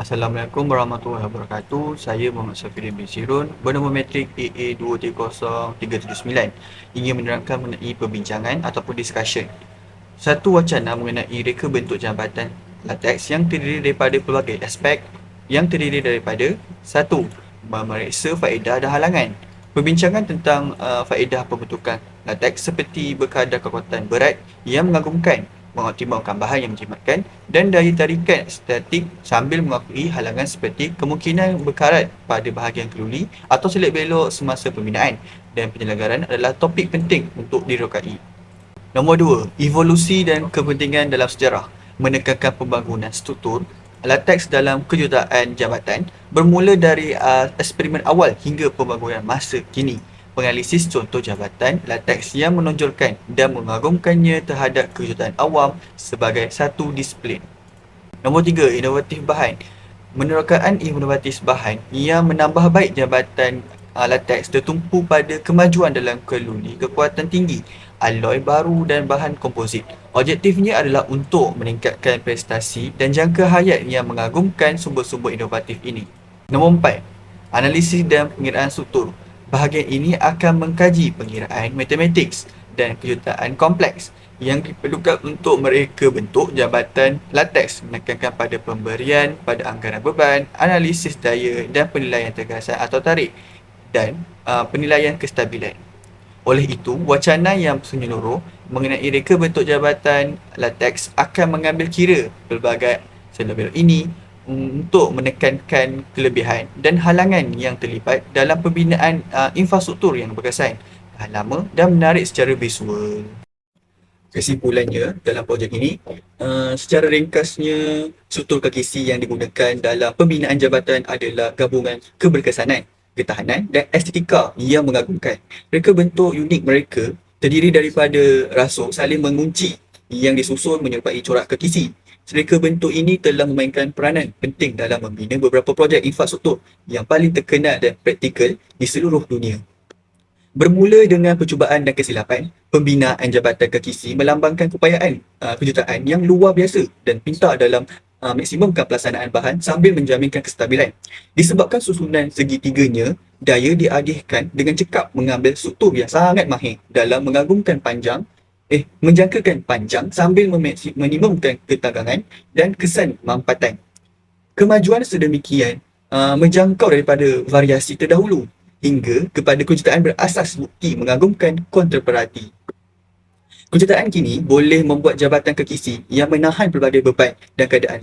Assalamualaikum warahmatullahi wabarakatuh. Saya Muhammad Safiri bin Sirun, bernama matrik AA230379, ingin menerangkan mengenai perbincangan ataupun discussion. Satu wacana mengenai reka bentuk jabatan latex yang terdiri daripada pelbagai aspek, yang terdiri daripada satu, memeriksa faedah dan halangan. Perbincangan tentang faedah pembentukan latex seperti berkadar kekuatan berat yang mengagumkan, mengoptimalkan bahan yang menjimatkan, dan daya tarikan statik, sambil mengakui halangan seperti kemungkinan berkarat pada bahagian keluli atau selit belok semasa pembinaan dan penyelenggaraan adalah topik penting untuk dirokai. Nombor 2, evolusi dan kepentingan dalam sejarah. Menekankan pembangunan struktur latex dalam kejuruteraan jabatan bermula dari eksperimen awal hingga pembangunan masa kini. Penganalisis contoh jabatan latex yang menonjolkan dan mengagumkannya terhadap kejuruteraan awam sebagai satu disiplin. Nombor 3, inovatif bahan. Menerokaan inovatif bahan yang menambah baik jabatan latex tertumpu pada kemajuan dalam keluli kekuatan tinggi, alloy baru dan bahan komposit. Objektifnya adalah untuk meningkatkan prestasi dan jangka hayat yang mengagumkan sumber-sumber inovatif ini. Nombor 4, analisis dan pengiraan struktur. Bahagian ini akan mengkaji pengiraan matematik dan kejuruteraan kompleks yang diperlukan untuk mereka bentuk jabatan latex, menekankan pada pemberian pada anggaran beban, analisis daya dan penilaian tegasan atau tarik, dan penilaian kestabilan. Oleh itu, wacana yang menyeluruh mengenai reka bentuk jabatan latex akan mengambil kira pelbagai selevel ini untuk menekankan kelebihan dan halangan yang terlibat dalam pembinaan infrastruktur yang berkesan, tahan lama dan menarik secara visual. Kesimpulannya dalam projek ini, secara ringkasnya, struktur KKC yang digunakan dalam pembinaan jabatan adalah gabungan keberkesanan, ketahanan dan estetika yang mengagumkan. Reka bentuk unik mereka terdiri daripada rasuk saling mengunci yang disusun menyerupai corak KKC. Reka bentuk ini telah memainkan peranan penting dalam membina beberapa projek infrastruktur yang paling terkenal dan praktikal di seluruh dunia. Bermula dengan percubaan dan kesilapan, pembinaan jabatan KKC melambangkan keupayaan kejuruteraan yang luar biasa dan pintar dalam maksimumkan pelaksanaan bahan sambil menjaminkan kestabilan. Disebabkan susunan segitiganya, daya dialihkan dengan cekap mengambil struktur yang sangat mahir dalam menjangkakan panjang sambil meminimumkan ketegangan dan kesan mampatan. Kemajuan sedemikian menjangkau daripada variasi terdahulu hingga kepada kejuruteraan berasas bukti mengagumkan kontemporari. Kejuruteraan kini boleh membuat jabatan KKC yang menahan pelbagai beban dan keadaan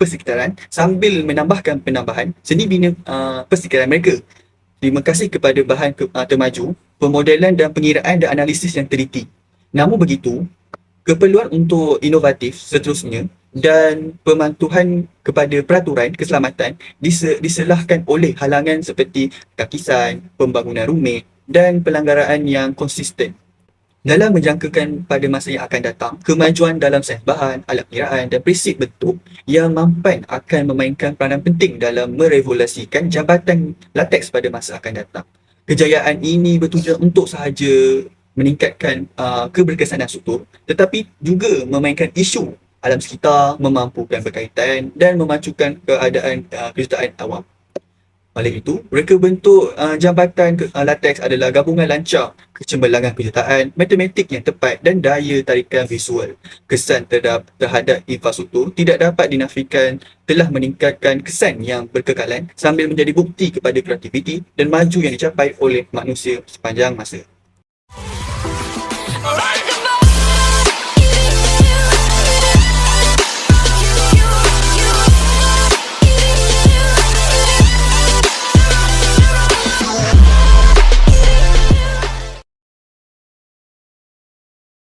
persekitaran sambil menambahkan penambahan seni bina persekitaran mereka. Terima kasih kepada bahan termaju, pemodelan dan pengiraan dan analisis yang teliti. Namun begitu, keperluan untuk inovatif seterusnya dan pematuhan kepada peraturan keselamatan diselahkan oleh halangan seperti kakisan, pembangunan rumit dan pelanggaran yang konsisten. Dalam menjangkakan pada masa yang akan datang, kemajuan dalam sains bahan, alat pengiraan dan prinsip bentuk yang mampan akan memainkan peranan penting dalam merevolusikan jabatan latex pada masa akan datang. Kejayaan ini bertujuan untuk sahaja meningkatkan keberkesanan struktur, tetapi juga memainkan isu alam sekitar, memampukan berkaitan dan memacukan keadaan kejuruteraan awam. Oleh itu, reka bentuk jabatan latex adalah gabungan lancar kecemerlangan kejuruteraan, matematik yang tepat dan daya tarikan visual. Kesan terhadap infrastruktur tidak dapat dinafikan telah meningkatkan kesan yang berkekalan sambil menjadi bukti kepada kreativiti dan maju yang dicapai oleh manusia sepanjang masa.